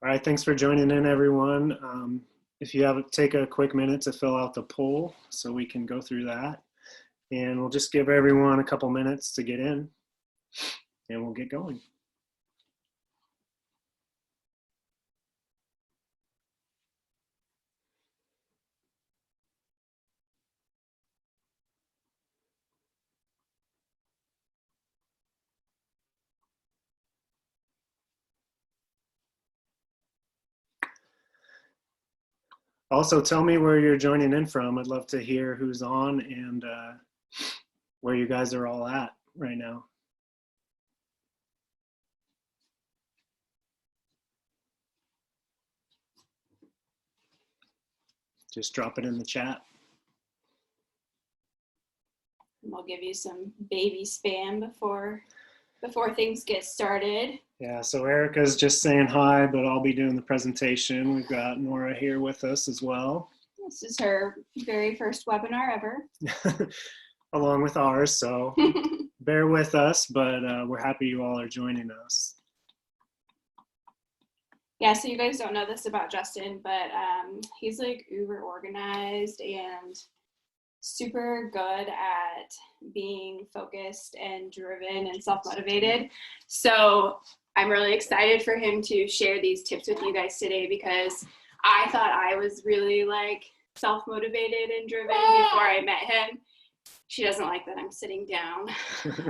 All right, thanks for joining in, everyone. If you have take a quick minute to fill out the poll so we can go through that. And we'll just give everyone a couple minutes to get in and we'll get going. Also, tell me where you're joining in from. I'd love to hear who's on and where you guys are all at right now. Just drop it in the chat. And we'll give you some baby spam before things get started. Yeah, so Erica's just saying hi, but I'll be doing the presentation. We've got Nora here with us as well. This is her very first webinar ever. Along with ours, so bear with us, but we're happy you all are joining us. Yeah, so you guys don't know this about Justin, but he's like uber organized and super good at being focused and driven and self-motivated. So I'm really excited for him to share these tips with you guys today, because I thought I was really like self-motivated and driven before I met him. She doesn't like that I'm sitting down,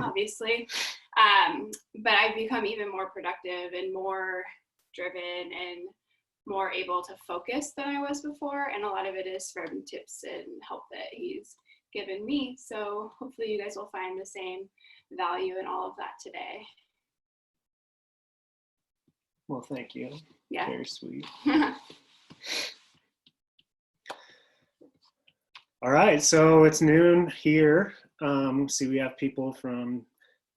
obviously. But I've become even more productive and more driven and more able to focus than I was before. And a lot of it is from tips and help that he's given me. So hopefully you guys will find the same value in all of that today. Well, thank you. Yeah. Very sweet. All right, so it's noon here. See, we have people from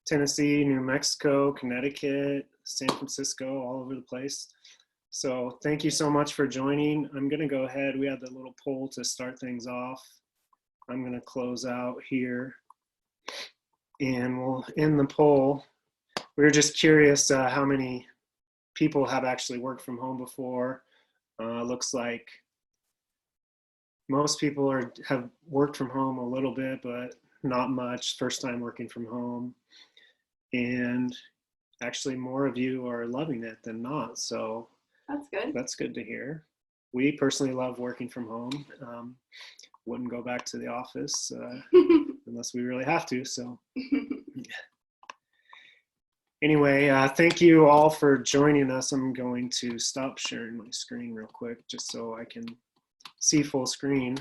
Tennessee, New Mexico, Connecticut, San Francisco, all over the place. So thank you so much for joining. I'm gonna go ahead. We have the little poll to start things off. I'm gonna close out here and we'll end the poll. We were just curious how many people have actually worked from home before. Looks like most people have worked from home a little bit, but not much. First time working from home. And actually more of you are loving it than not. So that's good. That's good to hear. We personally love working from home. Wouldn't go back to the office unless we really have to. So anyway, thank you all for joining us. I'm going to stop sharing my screen real quick just so I can see full screen.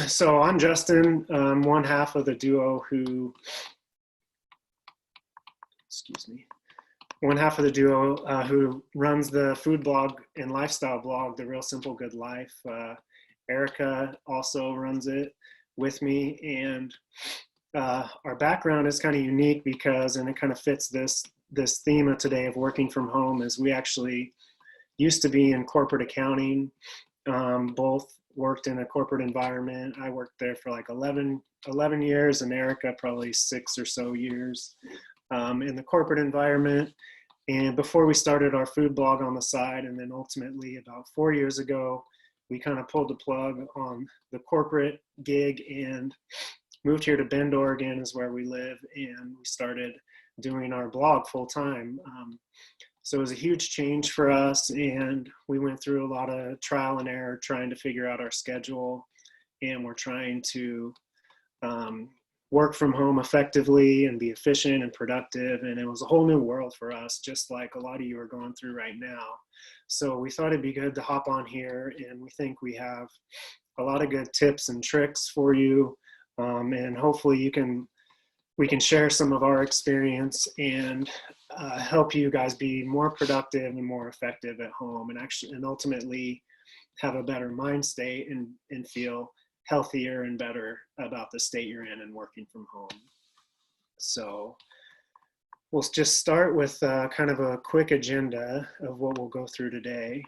So I'm Justin, one half of the duo who, who runs the food blog and lifestyle blog, The Real Simple Good Life. Erica also runs it with me, and our background is kind of unique because, and it kind of fits this theme of today of working from home, is we actually used to be in corporate accounting, both worked in a corporate environment. I worked there for like 11 years, and Erica probably 6 or so years in the corporate environment. And before we started our food blog on the side, and then ultimately about 4 years ago, we kind of pulled the plug on the corporate gig and moved here to Bend, Oregon is where we live, and we started doing our blog full time. So it was a huge change for us, and we went through a lot of trial and error trying to figure out our schedule, and we're trying to work from home effectively and be efficient and productive. And it was a whole new world for us, just like a lot of you are going through right now. So we thought it'd be good to hop on here, and we think we have a lot of good tips and tricks for you. And hopefully we can share some of our experience and help you guys be more productive and more effective at home, and ultimately have a better mind state and feel healthier and better about the state you're in and working from home. So we'll just start with kind of a quick agenda of what we'll go through today.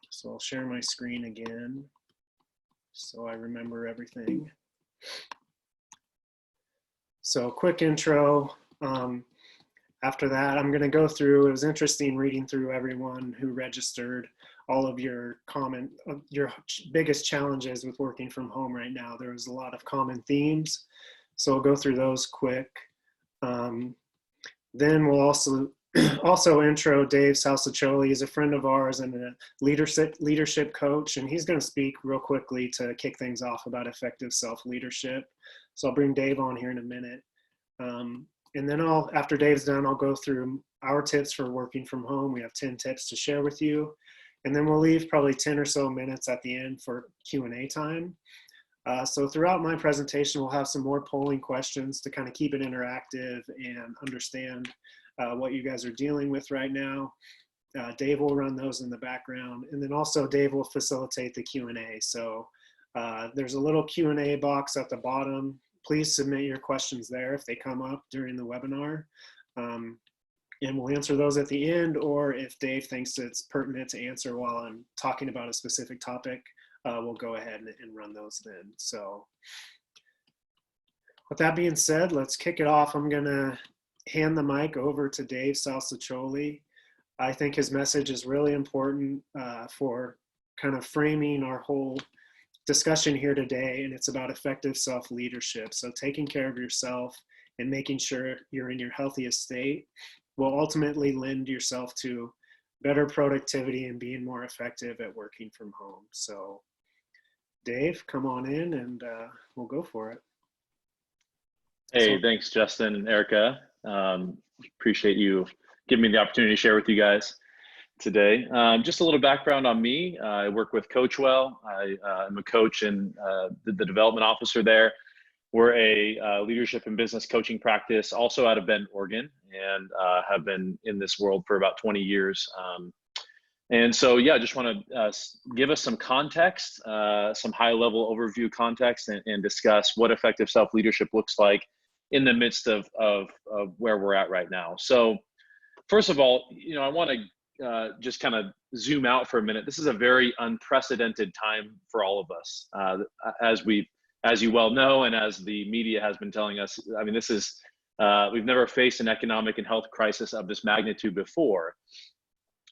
So I'll share my screen again so I remember everything. So quick intro. after that, I'm going to go through, it was interesting reading through everyone who registered, all of your your biggest challenges with working from home right now. There was a lot of common themes. So I'll go through those quick. Then we'll also intro Dave Salsiccioli. He's a friend of ours and a leadership coach, and he's going to speak real quickly to kick things off about effective self-leadership. So I'll bring Dave on here in a minute. And then after Dave's done, I'll go through our tips for working from home. We have 10 tips to share with you. And then we'll leave probably 10 or so minutes at the end for Q&A time. So throughout my presentation, we'll have some more polling questions to kind of keep it interactive and understand what you guys are dealing with right now. Dave will run those in the background. And then also Dave will facilitate the Q&A. So there's a little Q&A box at the bottom. Please submit your questions there if they come up during the webinar. And we'll answer those at the end, or if Dave thinks it's pertinent to answer while I'm talking about a specific topic, we'll go ahead and run those then. So with that being said, let's kick it off. I'm gonna hand the mic over to Dave Salsiccioli. I think his message is really important for kind of framing our whole discussion here today, and it's about effective self-leadership. So taking care of yourself and making sure you're in your healthiest state will ultimately lend yourself to better productivity and being more effective at working from home. So Dave, come on in and we'll go for it. Hey, thanks, Justin and Erica. Appreciate you giving me the opportunity to share with you guys today. Just a little background on me. I work with Coachwell. I'm a coach and the development officer there. We're a leadership and business coaching practice also out of Bend, Oregon, and have been in this world for about 20 years. And so, yeah, I just want to give us some context, some high-level overview context, and discuss what effective self-leadership looks like in the midst of where we're at right now. So, first of all, I want to just kind of zoom out for a minute. This is a very unprecedented time for all of us, as you well know, and as the media has been telling us. I mean, this is we've never faced an economic and health crisis of this magnitude before.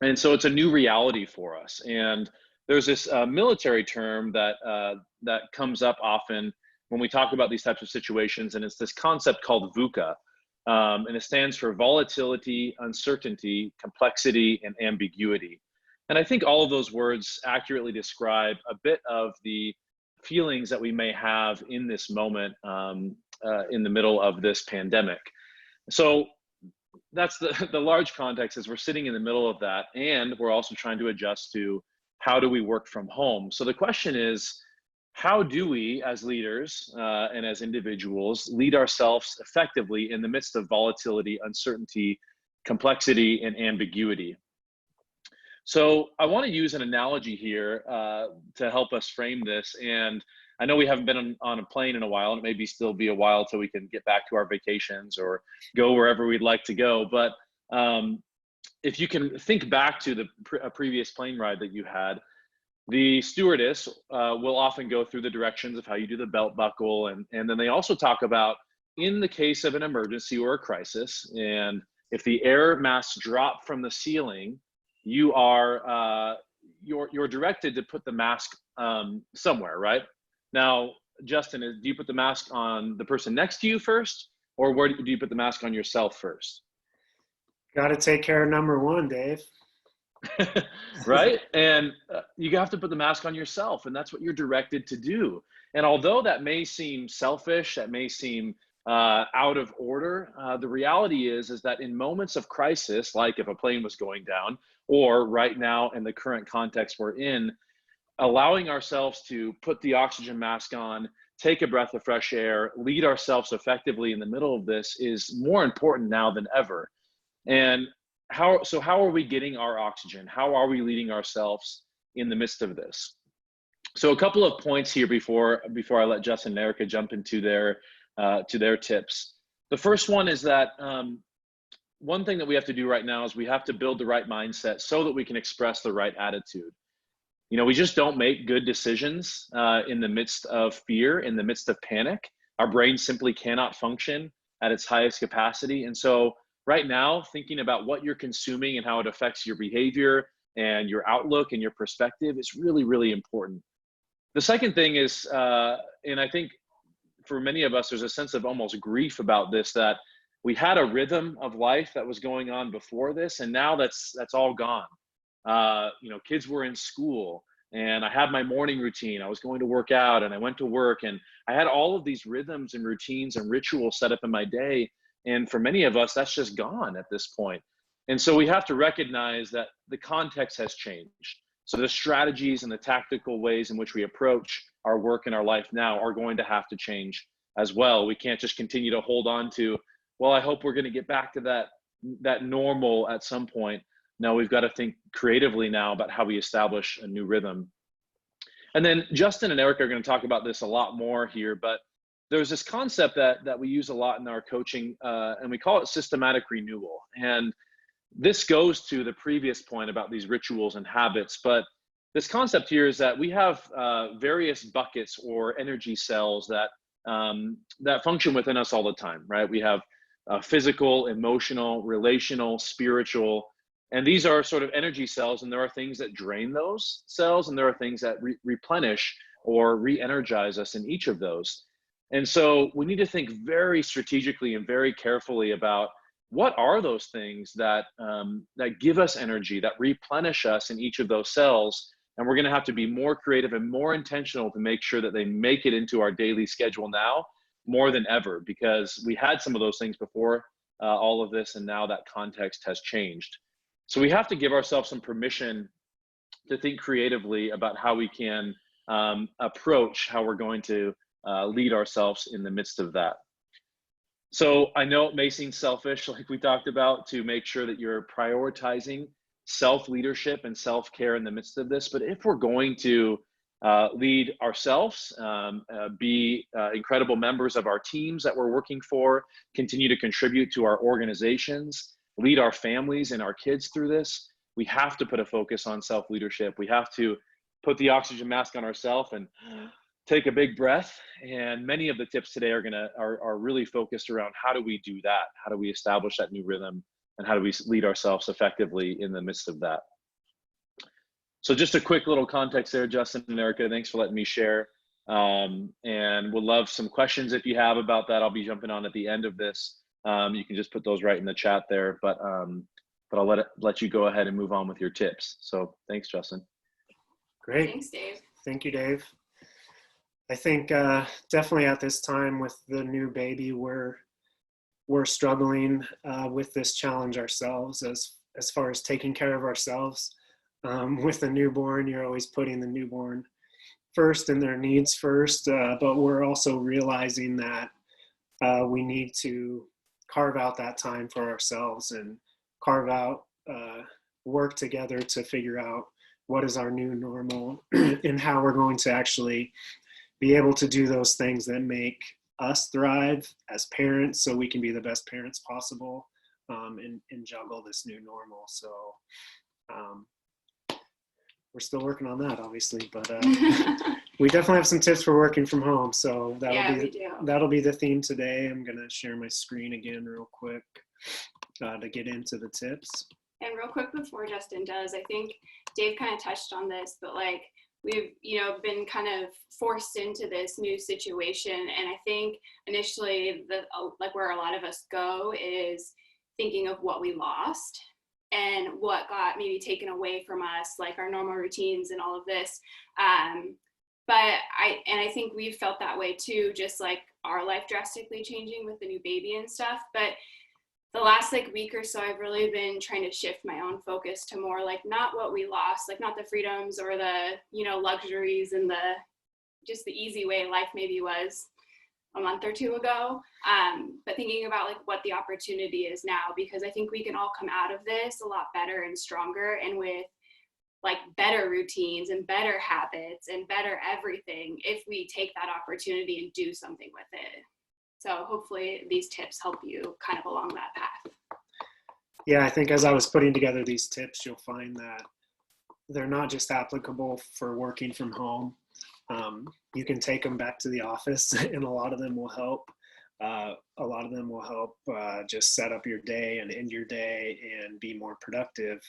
And so it's a new reality for us. And there's this military term that comes up often when we talk about these types of situations, and it's this concept called VUCA. And it stands for volatility, uncertainty, complexity, and ambiguity. And I think all of those words accurately describe a bit of the feelings that we may have in this moment in the middle of this pandemic. So that's the large context, is we're sitting in the middle of that, and we're also trying to adjust to how do we work from home. So the question is, how do we as leaders and as individuals lead ourselves effectively in the midst of volatility, uncertainty, complexity, and ambiguity? So I want to use an analogy here to help us frame this. And I know we haven't been on a plane in a while, and it may still be a while till we can get back to our vacations or go wherever we'd like to go. But if you can think back to a previous plane ride that you had, the stewardess will often go through the directions of how you do the belt buckle. And then they also talk about, in the case of an emergency or a crisis, and if the air masks drop from the ceiling, you are you're directed to put the mask somewhere, right? Now, Justin, do you put the mask on the person next to you first, or where do you put the mask on yourself first? Got to take care of number one, Dave. Right? And you have to put the mask on yourself, and that's what you're directed to do. And although that may seem selfish, that may seem out of order, the reality is that in moments of crisis, like if a plane was going down, or right now in the current context we're in, allowing ourselves to put the oxygen mask on, take a breath of fresh air, lead ourselves effectively in the middle of this is more important now than ever. And how are we getting our oxygen? How are we leading ourselves in the midst of this? So a couple of points here before I let Justin and Erica jump into their tips. The first one is that one thing that we have to do right now is we have to build the right mindset so that we can express the right attitude. We just don't make good decisions in the midst of fear, in the midst of panic. Our brain simply cannot function at its highest capacity. And so right now, thinking about what you're consuming and how it affects your behavior and your outlook and your perspective is really, really important. The second thing is, and I think for many of us, there's a sense of almost grief about this, that we had a rhythm of life that was going on before this, and now that's all gone. Kids were in school, and I had my morning routine. I was going to work out, and I went to work, and I had all of these rhythms and routines and rituals set up in my day. And for many of us, that's just gone at this point. And so we have to recognize that the context has changed. So the strategies and the tactical ways in which we approach our work and our life now are going to have to change as well. We can't just continue to hold on to, well, I hope we're going to get back to that normal at some point. No, we've got to think creatively now about how we establish a new rhythm. And then Justin and Erica are going to talk about this a lot more here, but there's this concept that we use a lot in our coaching, and we call it systematic renewal. And this goes to the previous point about these rituals and habits, but this concept here is that we have various buckets or energy cells that function within us all the time, right? We have physical, emotional, relational, spiritual, and these are sort of energy cells, and there are things that drain those cells, and there are things that replenish or re-energize us in each of those. And so we need to think very strategically and very carefully about what are those things that give us energy, that replenish us in each of those cells. And we're going to have to be more creative and more intentional to make sure that they make it into our daily schedule now more than ever, because we had some of those things before all of this, and now that context has changed. So we have to give ourselves some permission to think creatively about how we can approach how we're going to lead ourselves in the midst of that. So I know it may seem selfish, like we talked about, to make sure that you're prioritizing self-leadership and self-care in the midst of this. But if we're going to lead ourselves, be incredible members of our teams that we're working for, continue to contribute to our organizations, lead our families and our kids through this, we have to put a focus on self-leadership. We have to put the oxygen mask on ourselves and take a big breath. And many of the tips today are really focused around how do we do that? How do we establish that new rhythm? And how do we lead ourselves effectively in the midst of that? So just a quick little context there, Justin and Erica, thanks for letting me share. And would love some questions if you have about that. I'll be jumping on at the end of this. You can just put those right in the chat there, but I'll let you go ahead and move on with your tips. So thanks, Justin. Great. Thanks, Dave. Thank you, Dave. I think definitely at this time with the new baby, we're struggling with this challenge ourselves as far as taking care of ourselves. With the newborn, you're always putting the newborn first and their needs first, but we're also realizing that we need to carve out that time for ourselves and carve out work together to figure out what is our new normal and how we're going to actually be able to do those things that make us thrive as parents so we can be the best parents possible and juggle this new normal. So we're still working on that, obviously, but we definitely have some tips for working from home. So that'll be the theme today. I'm going to share my screen again real quick to get into the tips. And real quick before Justin does, I think Dave kind of touched on this, but like we've, been kind of forced into this new situation. And I think initially where a lot of us go is thinking of what we lost and what got maybe taken away from us, like our normal routines and all of this. But I think we've felt that way too, just like our life drastically changing with the new baby and stuff. But the last week or so, I've really been trying to shift my own focus to more like not what we lost, like not the freedoms or the, luxuries and just the easy way life maybe was a month or two ago. But thinking about like what the opportunity is now, because I think we can all come out of this a lot better and stronger and with like better routines and better habits and better everything if we take that opportunity and do something with it. So hopefully these tips help you kind of along that path. Yeah, I think as I was putting together these tips, you'll find that they're not just applicable for working from home. You can take them back to the office and a lot of them will help. A lot of them will help just set up your day and end your day and be more productive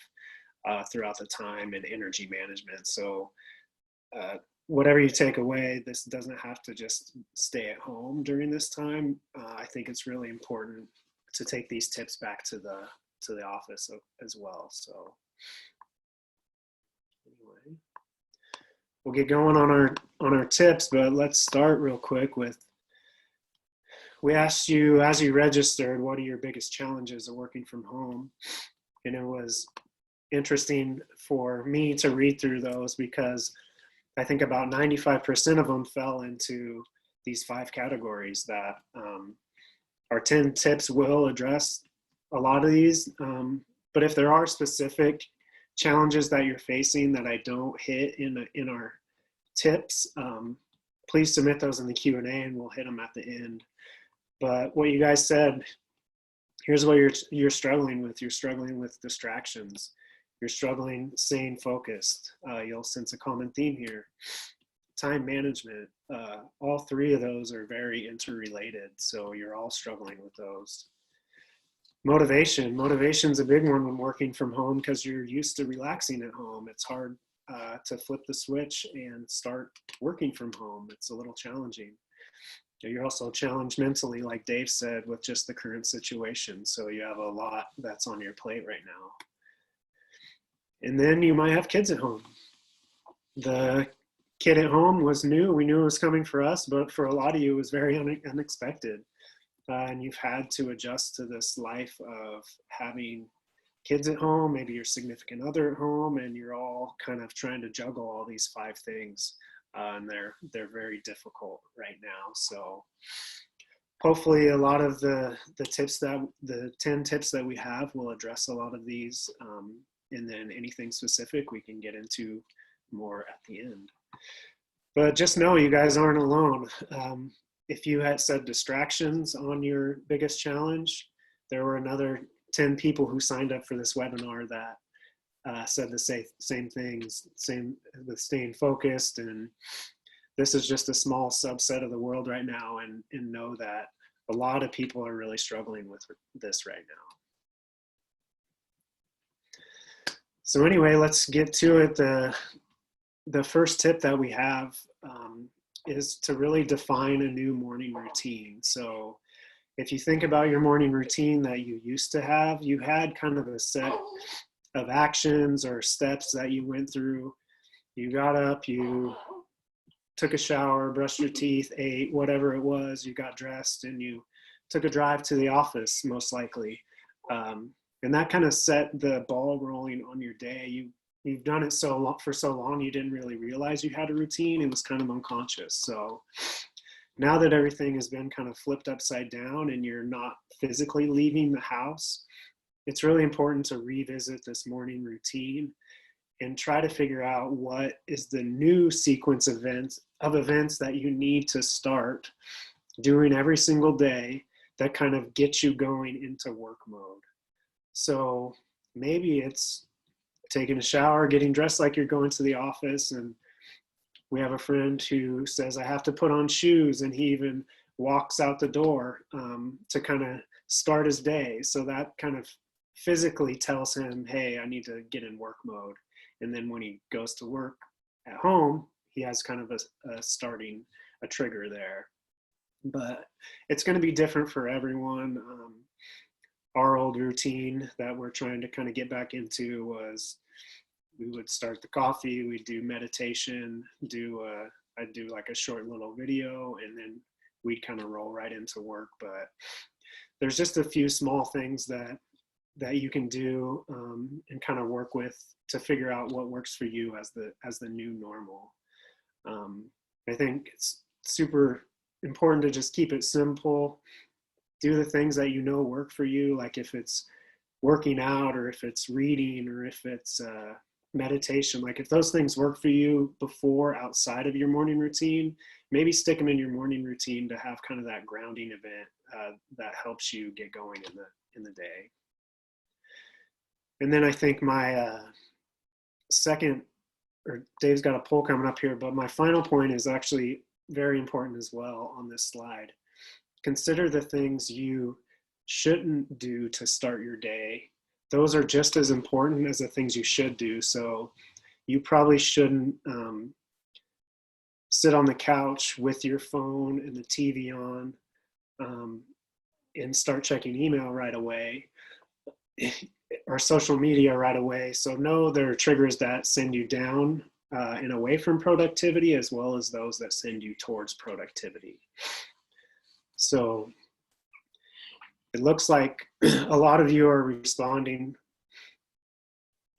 throughout the time, and energy management. So whatever you take away, this doesn't have to just stay at home during this time. I think it's really important to take these tips back to the office as well. So anyway, we'll get going on our tips, but let's start real quick with, we asked you as you registered, what are your biggest challenges of working from home? And it was interesting for me to read through those, because I think about 95% of them fell into these 5 categories that our 10 tips will address a lot of these. But if there are specific challenges that you're facing that I don't hit in our tips, please submit those in the Q&A and we'll hit them at the end. But what you guys said, here's what you're struggling with. You're struggling with distractions. You're struggling staying focused. You'll sense a common theme here. Time management. All 3 of those are very interrelated, so you're all struggling with those. Motivation. Motivation's a big one when working from home, because you're used to relaxing at home. It's hard to flip the switch and start working from home. It's a little challenging. You're also challenged mentally, like Dave said, with just the current situation. So you have a lot that's on your plate right now. And then you might have kids at home. The kid at home was new. We knew it was coming for us, but for a lot of you, it was very unexpected. And you've had to adjust to this life of having kids at home, maybe your significant other at home, and you're all kind of trying to juggle all these 5 things. And they're very difficult right now. So hopefully a lot of the 10 tips that we have will address a lot of these. And then anything specific we can get into more at the end. But just know you guys aren't alone. If you had said distractions on your biggest challenge, there were another 10 people who signed up for this webinar that said the same things, same with staying focused. And this is just a small subset of the world right now, and know that a lot of people are really struggling with this right now. So anyway, let's get to it. The first tip that we have is to really define a new morning routine. So if you think about your morning routine that you used to have, you had kind of a set of actions or steps that you went through. You got up, you took a shower, brushed your teeth, ate, whatever it was, you got dressed, and you took a drive to the office, most likely. And that kind of set the ball rolling on your day. You've done it for so long, you didn't really realize you had a routine. It was kind of unconscious. So now that everything has been kind of flipped upside down and you're not physically leaving the house, it's really important to revisit this morning routine and try to figure out what is the new sequence of events that you need to start doing every single day that kind of gets you going into work mode. So maybe it's taking a shower, getting dressed like you're going to the office. And we have a friend who says, I have to put on shoes, and he even walks out the door to kind of start his day. So that kind of physically tells him, hey, I need to get in work mode. And then when he goes to work at home, he has kind of a trigger there. But it's going to be different for everyone. Our old routine that we're trying to kind of get back into was we would start the coffee, we'd do meditation, I'd do like a short little video, and then we'd kind of roll right into work. But there's just a few small things that you can do and kind of work with to figure out what works for you as the new normal. I think it's super important to just keep it simple. Do the things that you know work for you, like if it's working out or if it's reading or if it's meditation. Like if those things work for you before outside of your morning routine, maybe stick them in your morning routine to have kind of that grounding event that helps you get going in the day. And then I think my second, or Dave's got a poll coming up here, but my final point is actually very important as well on this slide. consider the things you shouldn't do to start your day. Those are just as important as the things you should do. So you probably shouldn't sit on the couch with your phone and the TV on and start checking email right away or social media right away. So know there are triggers that send you down and away from productivity, as well as those that send you towards productivity. So it looks like a lot of you are responding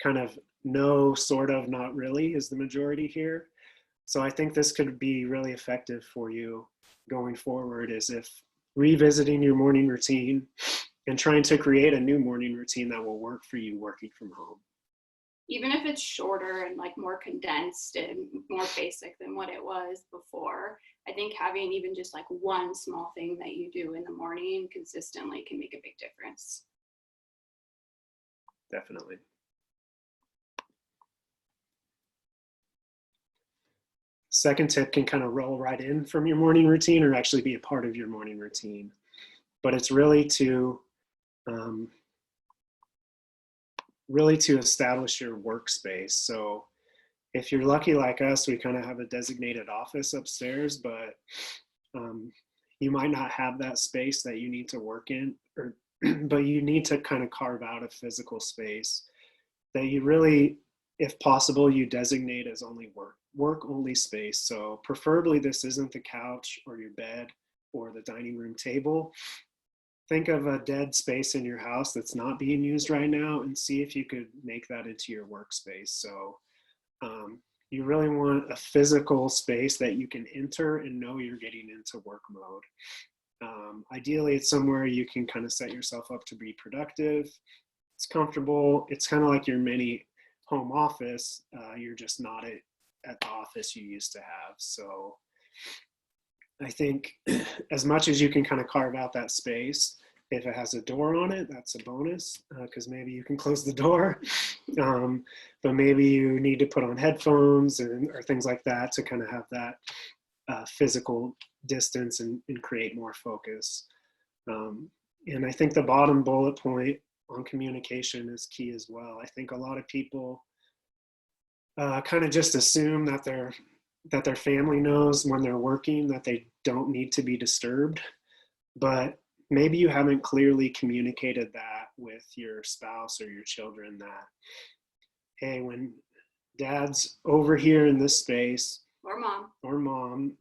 kind of no, sort of, not really is the majority here. So I think this could be really effective for you going forward, is if revisiting your morning routine and trying to create a new morning routine that will work for you working from home. Even if it's shorter and like more condensed and more basic than what it was before, I think having even just like one small thing that you do in the morning consistently can make a big difference. Definitely. Second tip can kind of roll right in from your morning routine or actually be a part of your morning routine. But it's really to establish your workspace. So if you're lucky like us, we kind of have a designated office upstairs, but you might not have that space that you need to work in, or but you need to kind of carve out a physical space that you really, if possible, you designate as only work only space. So preferably this isn't the couch or your bed or the dining room table. Think of a dead space in your house that's not being used right now and see if you could make that into your workspace. So you really want a physical space that you can enter and know you're getting into work mode. Ideally, it's somewhere you can kind of set yourself up to be productive. It's comfortable. It's kind of like your mini home office. You're just not at the office you used to have. So I think as much as you can kind of carve out that space, if it has a door on it, that's a bonus, because maybe you can close the door. But maybe you need to put on headphones or things like that to kind of have that physical distance and create more focus. And I think the bottom bullet point on communication is key as well. I think a lot of people kind of just assume that their family knows when they're working that they don't need to be disturbed, but maybe you haven't clearly communicated that with your spouse or your children that, hey, when dad's over here in this space, or mom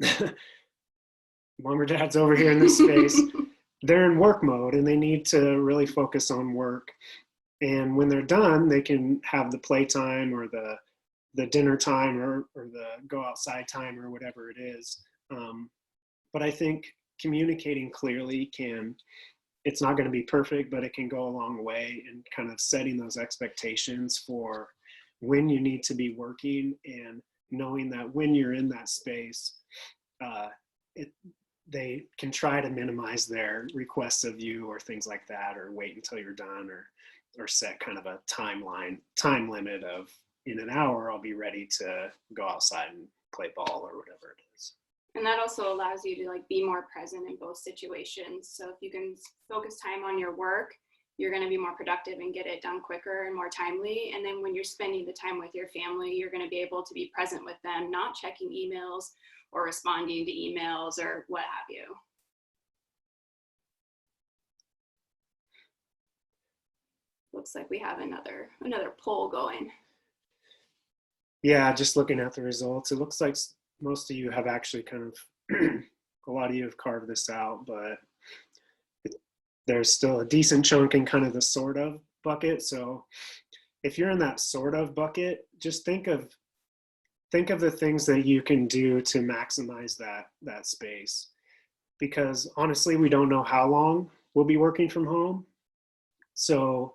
mom or dad's over here in this space, they're in work mode and they need to really focus on work. And when they're done, they can have the playtime or the dinner time or the go outside time or whatever it is. But I think communicating clearly it's not going to be perfect, but it can go a long way in kind of setting those expectations for when you need to be working and knowing that when you're in that space, they can try to minimize their requests of you or things like that, or wait until you're done or set kind of a time limit of, in an hour, I'll be ready to go outside and play ball or whatever it is. And that also allows you to like be more present in both situations. So if you can focus time on your work, you're going to be more productive and get it done quicker and more timely. And then when you're spending the time with your family, you're going to be able to be present with them, not checking emails or responding to emails or what have you. Looks like we have another poll going. Yeah, just looking at the results, it looks like most of you have actually kind of, a lot of you have carved this out, but there's still a decent chunk in kind of the sort of bucket. So if you're in that sort of bucket, just think of the things that you can do to maximize that space. Because honestly, we don't know how long we'll be working from home. So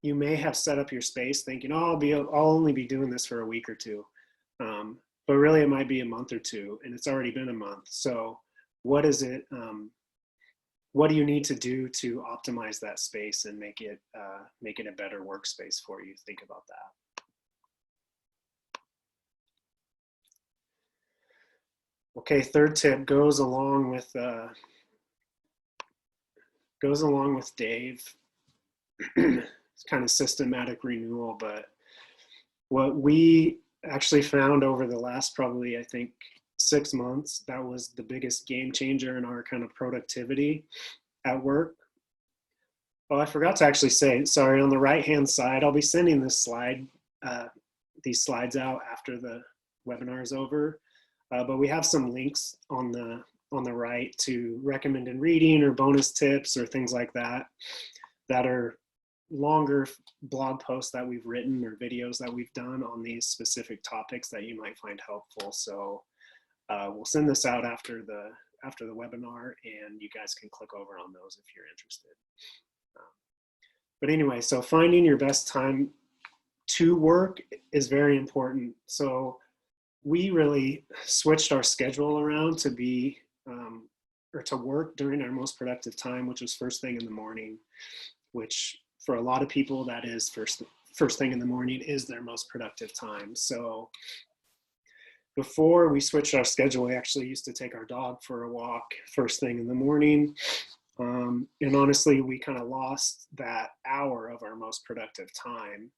you may have set up your space thinking, oh, I'll only be doing this for a week or two. But really it might be a month or two and it's already been a month. So what is it? What do you need to do to optimize that space and make it a better workspace for you? Think about that. Okay, third tip goes along with goes along with Dave. It's kind of systematic renewal, but what we actually found over the last probably, I think, 6 months, that was the biggest game changer in our kind of productivity at work. Oh, I forgot to actually say, sorry, on the right-hand side, I'll be sending this slide, these slides out after the webinar is over. But we have some links on the right to recommended reading or bonus tips or things like that, that are longer blog posts that we've written or videos that we've done on these specific topics that you might find helpful. So we'll send this out after the webinar, and you guys can click over on those if you're interested. But anyway, so finding your best time to work is very important. So we really switched our schedule around to be, or to work during our most productive time, which was first thing in the morning, which for a lot of people, that is first thing in the morning is their most productive time. So before we switched our schedule, we actually used to take our dog for a walk first thing in the morning. And honestly, we kind of lost that hour of our most productive time.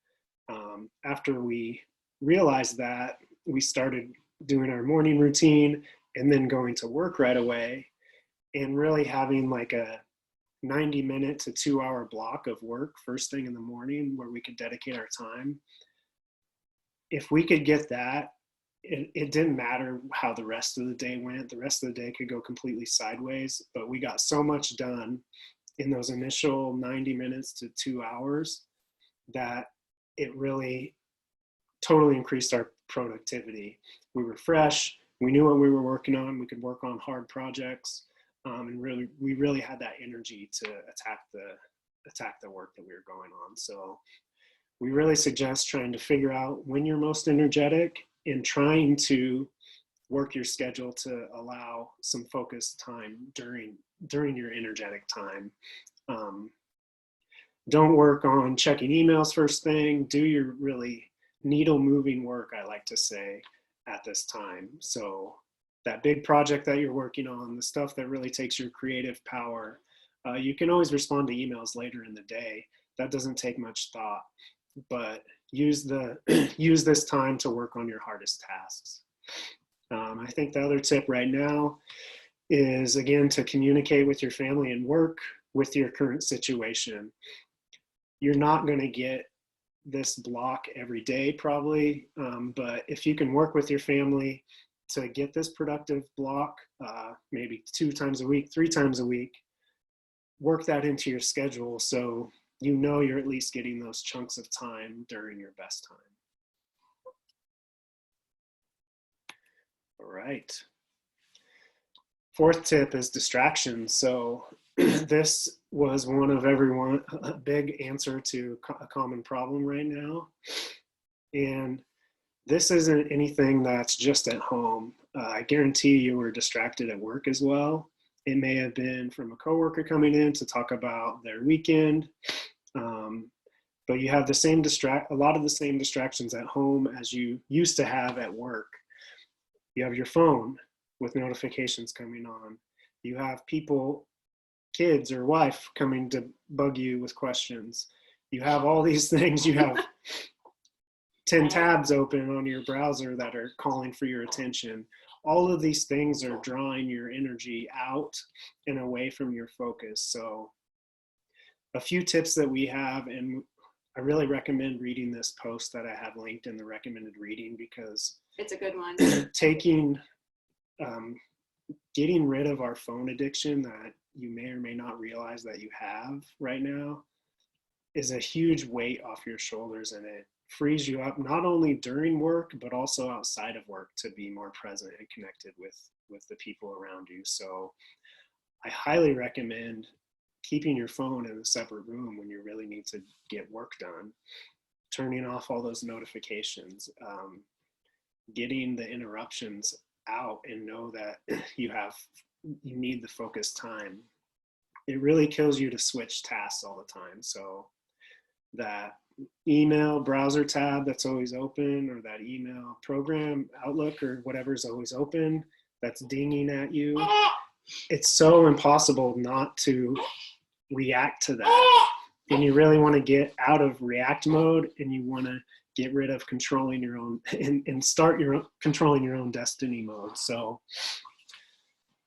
After we realized that, we started doing our morning routine and then going to work right away, and really having like a 90-minute to 2-hour block of work first thing in the morning where we could dedicate our time. If we could get that, it didn't matter how the rest of the day went. The rest of the day could go completely sideways, but we got so much done in those initial 90 minutes to 2 hours that it really totally increased our productivity. We were fresh. We knew what we were working on. We could work on hard projects. And we really had that energy to attack the work that we were going on. So we really suggest trying to figure out when you're most energetic and trying to work your schedule to allow some focused time during your energetic time. Don't work on checking emails first thing. Do your really needle moving work, I like to say, at this time. So that big project that you're working on, the stuff that really takes your creative power, you can always respond to emails later in the day. That doesn't take much thought, but use this time to work on your hardest tasks. I think the other tip right now is, again, to communicate with your family and work with your current situation. You're not going to get this block every day probably, but if you can work with your family to get this productive block, maybe 2 times a week, 3 times a week, work that into your schedule so you know you're at least getting those chunks of time during your best time. All right. 4th tip is distractions. So this was one of a big answer to a common problem right now. And this isn't anything that's just at home. I guarantee you were distracted at work as well. It may have been from a coworker coming in to talk about their weekend, but you have a lot of the same distractions at home as you used to have at work. You have your phone with notifications coming on. You have people, kids or wife, coming to bug you with questions. You have all these things. You have 10 tabs open on your browser that are calling for your attention. All of these things are drawing your energy out and away from your focus. So a few tips that we have, and I really recommend reading this post that I have linked in the recommended reading, because It's a good one. Getting rid of our phone addiction that you may or may not realize that you have right now is a huge weight off your shoulders, and it frees you up not only during work but also outside of work to be more present and connected with the people around you. So I highly recommend keeping your phone in a separate room when you really need to get work done, turning off all those notifications, getting the interruptions out, and know that you need the focused time. It really kills you to switch tasks all the time. So that email browser tab that's always open, or that email program, Outlook or whatever's always open, that's dinging at you, it's so impossible not to react to that. And you really want to get out of react mode, and you want to get rid of controlling your own and start controlling your own destiny mode. So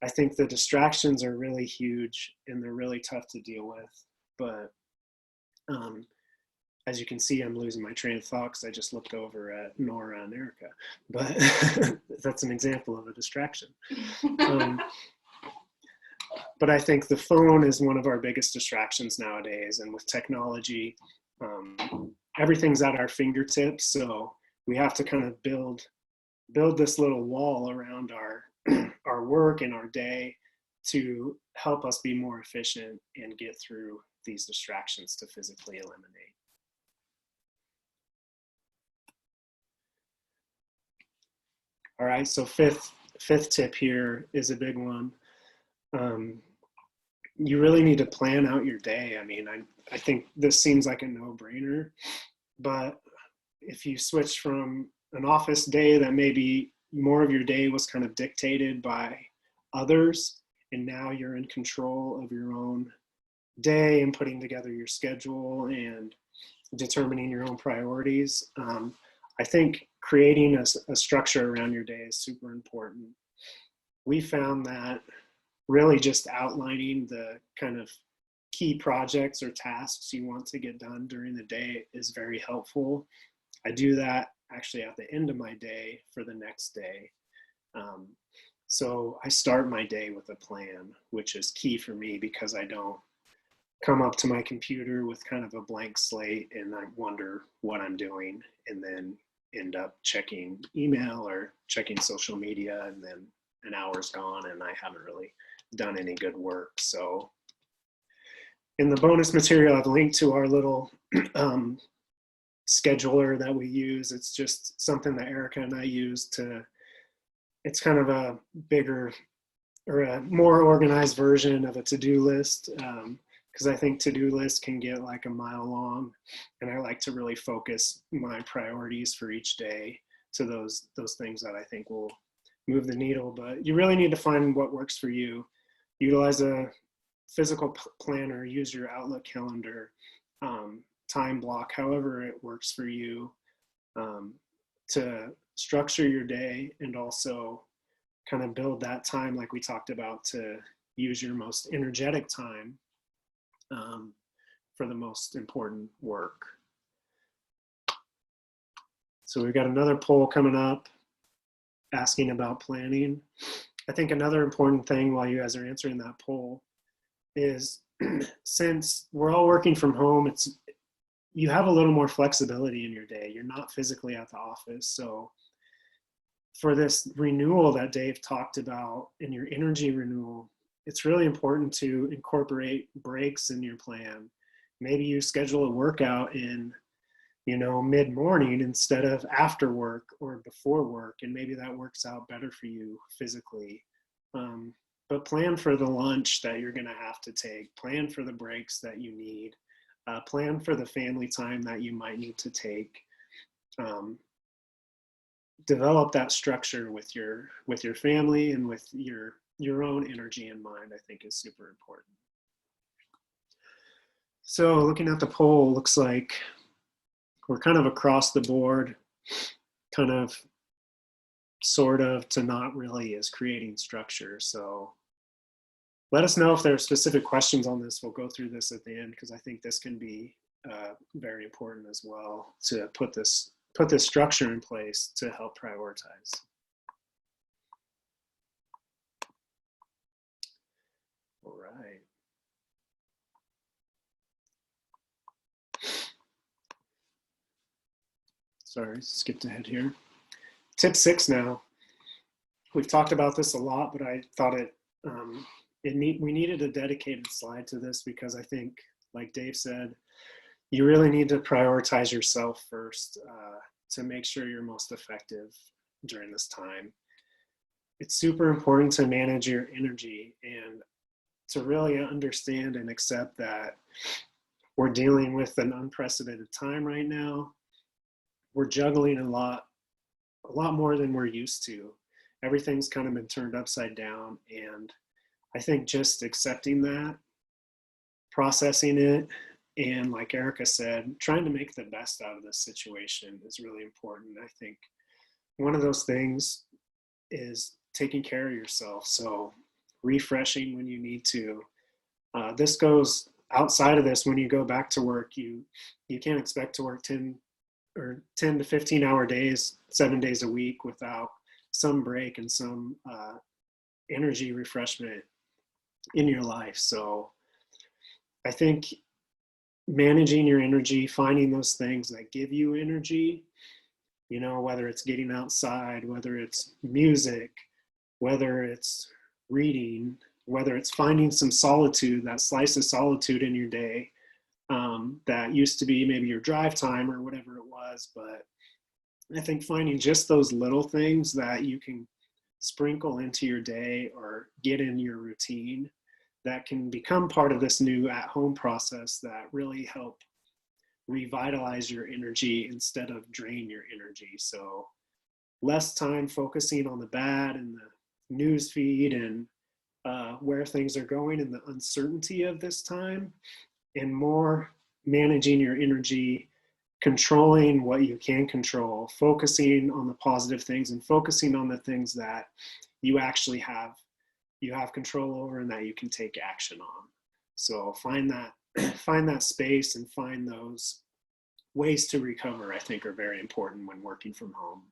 I think the distractions are really huge, and they're really tough to deal with. But as you can see, I'm losing my train of thought because I just looked over at Nora and Erica. But that's an example of a distraction. But I think the phone is one of our biggest distractions nowadays. And with technology, everything's at our fingertips. So we have to kind of build this little wall around our work and our day to help us be more efficient and get through these distractions to physically eliminate. All right, so fifth tip here is a big one. You really need to plan out your day. I mean, I think this seems like a no-brainer, but if you switch from an office day that maybe more of your day was kind of dictated by others, and now you're in control of your own day and putting together your schedule and determining your own priorities, I think creating a structure around your day is super important. We found that really just outlining the kind of key projects or tasks you want to get done during the day is very helpful. I do that actually at the end of my day for the next day. So I start my day with a plan, which is key for me because I don't come up to my computer with kind of a blank slate and I wonder what I'm doing and then end up checking email or checking social media, and then an hour's gone and I haven't really done any good work. So in the bonus material, I've linked to our little scheduler that we use. It's just something that Erica and I use it's kind of a bigger or a more organized version of a to-do list. Because I think to-do lists can get like a mile long, and I like to really focus my priorities for each day to those things that I think will move the needle. But you really need to find what works for you. Utilize a physical planner, use your Outlook calendar, time block, however it works for you, to structure your day and also kind of build that time like we talked about to use your most energetic time for the most important work. So we've got another poll coming up asking about planning. I think another important thing while you guys are answering that poll is since we're all working from home, you have a little more flexibility in your day. You're not physically at the office. So for this renewal that Dave talked about in your energy renewal, it's really important to incorporate breaks in your plan. Maybe you schedule a workout in, mid-morning instead of after work or before work, and maybe that works out better for you physically. But plan for the lunch that you're gonna have to take, plan for the breaks that you need, plan for the family time that you might need to take. Develop that structure with your family and with your own energy in mind, I think is super important. So looking at the poll, looks like we're kind of across the board, kind of, sort of, to not really is creating structure. So let us know if there are specific questions on this. We'll go through this at the end because I think this can be very important as well to put this structure in place to help prioritize. All right. Sorry, skipped ahead here. Tip 6 now. We've talked about this a lot, but I thought we needed a dedicated slide to this because I think, like Dave said, you really need to prioritize yourself first to make sure you're most effective during this time. It's super important to manage your energy and to really understand and accept that we're dealing with an unprecedented time right now. We're juggling a lot more than we're used to. Everything's kind of been turned upside down, and I think just accepting that, processing it, and like Erica said, trying to make the best out of this situation is really important. I think one of those things is taking care of yourself. So refreshing when you need to. This goes outside of this. When you go back to work, you can't expect to work 10 to 15-hour days, 7 days a week without some break and some energy refreshment in your life. So I think managing your energy, finding those things that give you energy, you know, whether it's getting outside, whether it's music, whether it's reading, whether it's finding some solitude, that slice of solitude in your day, that used to be maybe your drive time or whatever it was. But I think finding just those little things that you can sprinkle into your day or get in your routine that can become part of this new at-home process that really help revitalize your energy instead of drain your energy. So less time focusing on the bad and the news feed and where things are going and the uncertainty of this time, and more managing your energy, controlling what you can control, focusing on the positive things and focusing on the things that you actually have control over and that you can take action on. So find that space and find those ways to recover, I think, are very important when working from home.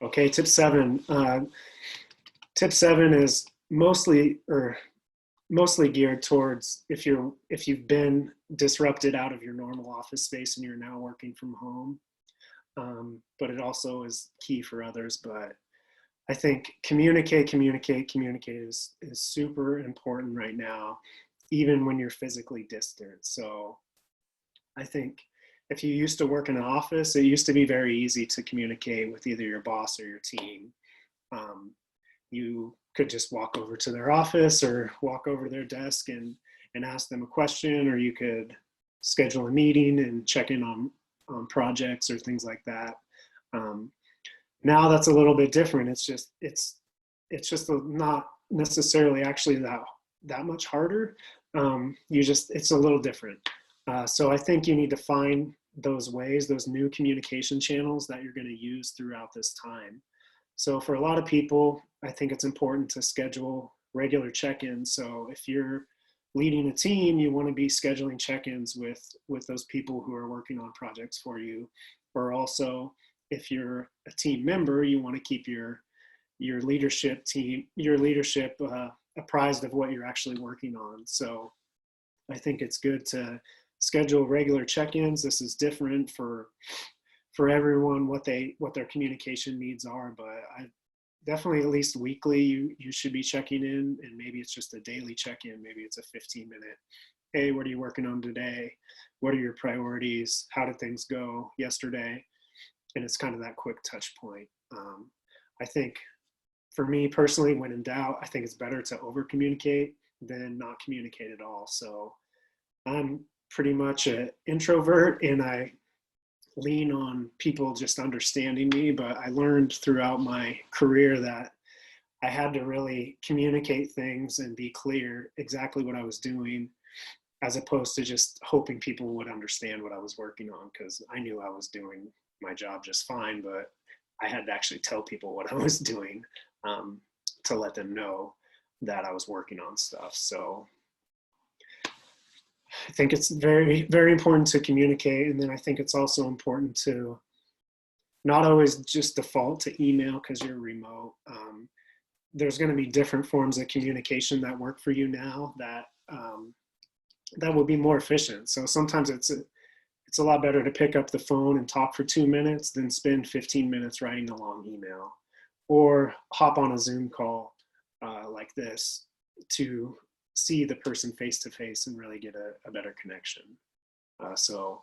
Okay, tip 7. Tip 7 is mostly geared towards if you've been disrupted out of your normal office space and you're now working from home. But it also is key for others. But I think communicate is super important right now, even when you're physically distant. So I think if you used to work in an office, it used to be very easy to communicate with either your boss or your team. You could just walk over to their office or walk over to their desk and ask them a question, or you could schedule a meeting and check in on projects or things like that. Now that's a little bit different. It's just not necessarily actually that much harder. It's a little different. So I think you need to find those ways, those new communication channels that you're going to use throughout this time. So for a lot of people, I think it's important to schedule regular check-ins. So if you're leading a team, you want to be scheduling check-ins with those people who are working on projects for you. Or also, if you're a team member, you want to keep your leadership apprised of what you're actually working on. So I think it's good to schedule regular check-ins. This is different for everyone, what their communication needs are, but I definitely at least weekly you should be checking in, and maybe it's just a daily check-in. Maybe it's a 15-minute, hey, what are you working on today? What are your priorities? How did things go yesterday? And it's kind of that quick touch point. I think for me personally, when in doubt, I think it's better to over communicate than not communicate at all. So I'm pretty much an introvert, and I lean on people just understanding me, but I learned throughout my career that I had to really communicate things and be clear exactly what I was doing, as opposed to just hoping people would understand what I was working on, because I knew I was doing my job just fine, but I had to actually tell people what I was doing to let them know that I was working on stuff. So I think it's very, very important to communicate. And then I think it's also important to not always just default to email because you're remote. There's going to be different forms of communication that work for you now that will be more efficient. So sometimes it's a lot better to pick up the phone and talk for 2 minutes than spend 15 minutes writing a long email, or hop on a Zoom call like this to see the person face to face and really get a better connection. So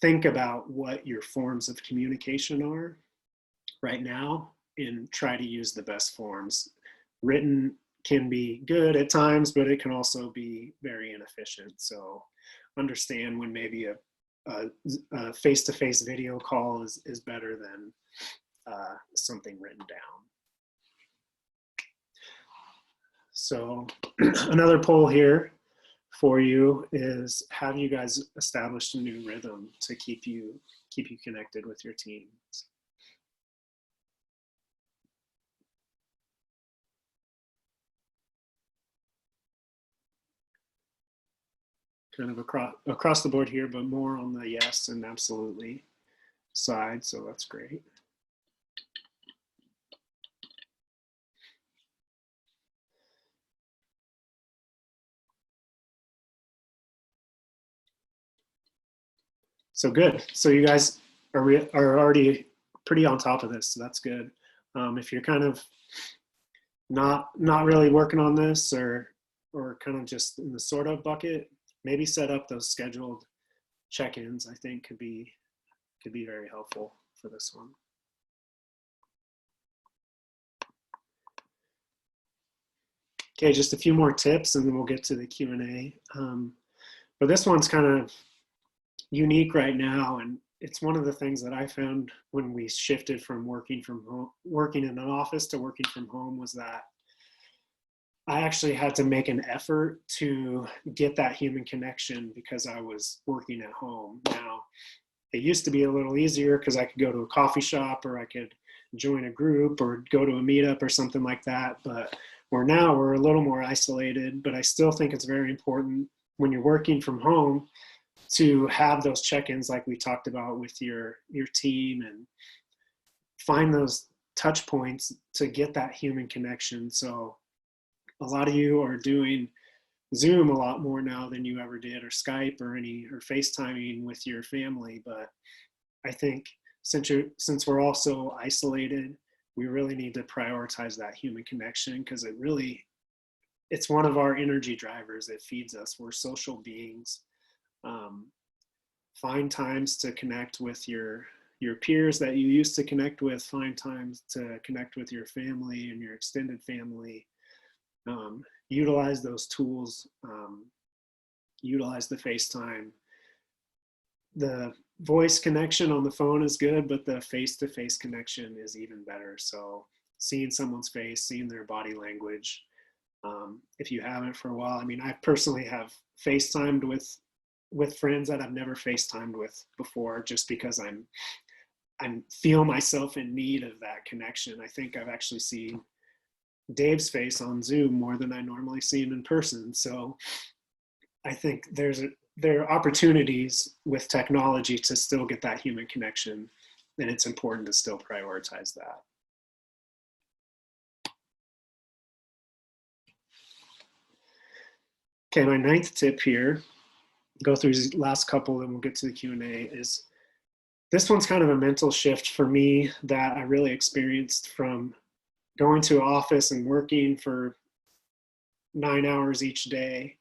think about what your forms of communication are right now and try to use the best forms. Written can be good at times, but it can also be very inefficient. So understand when maybe a face-to-face video call is better than something written down. So another poll here for you is, have you guys established a new rhythm to keep you connected with your teams? Kind of across the board here, but more on the yes and absolutely side, so that's great. So good. So you guys are already pretty on top of this, so that's good. If you're kind of not really working on this, or kind of just in the sort of bucket, maybe set up those scheduled check-ins. I think could be very helpful for this one. Okay, just a few more tips and then we'll get to the Q&A. But this one's kind of unique right now, and it's one of the things that I found when we shifted from working in an office to working from home, was that I actually had to make an effort to get that human connection because I was working at home. Now, it used to be a little easier because I could go to a coffee shop, or I could join a group, or go to a meetup or something like that. But we're a little more isolated, but I still think it's very important when you're working from home to have those check-ins like we talked about with your team, and find those touch points to get that human connection. So a lot of you are doing Zoom a lot more now than you ever did, or Skype, or FaceTiming with your family. But I think since we're all so isolated, we really need to prioritize that human connection, because it's one of our energy drivers. It feeds us. We're social beings. Find times to connect with your peers that you used to connect with. Find times to connect with your family and your extended family. Utilize those tools. Utilize the FaceTime. The voice connection on the phone is good, but the face-to-face connection is even better. So seeing someone's face, seeing their body language. If you haven't for a while, I mean, I personally have FaceTimed with friends that I've never FaceTimed with before, just because I feel myself in need of that connection. I think I've actually seen Dave's face on Zoom more than I normally see him in person. So I think there are opportunities with technology to still get that human connection, and it's important to still prioritize that. Okay, my 9th tip here, go through these last couple and we'll get to the Q&A, is this one's kind of a mental shift for me that I really experienced from going to an office and working for 9 hours each day.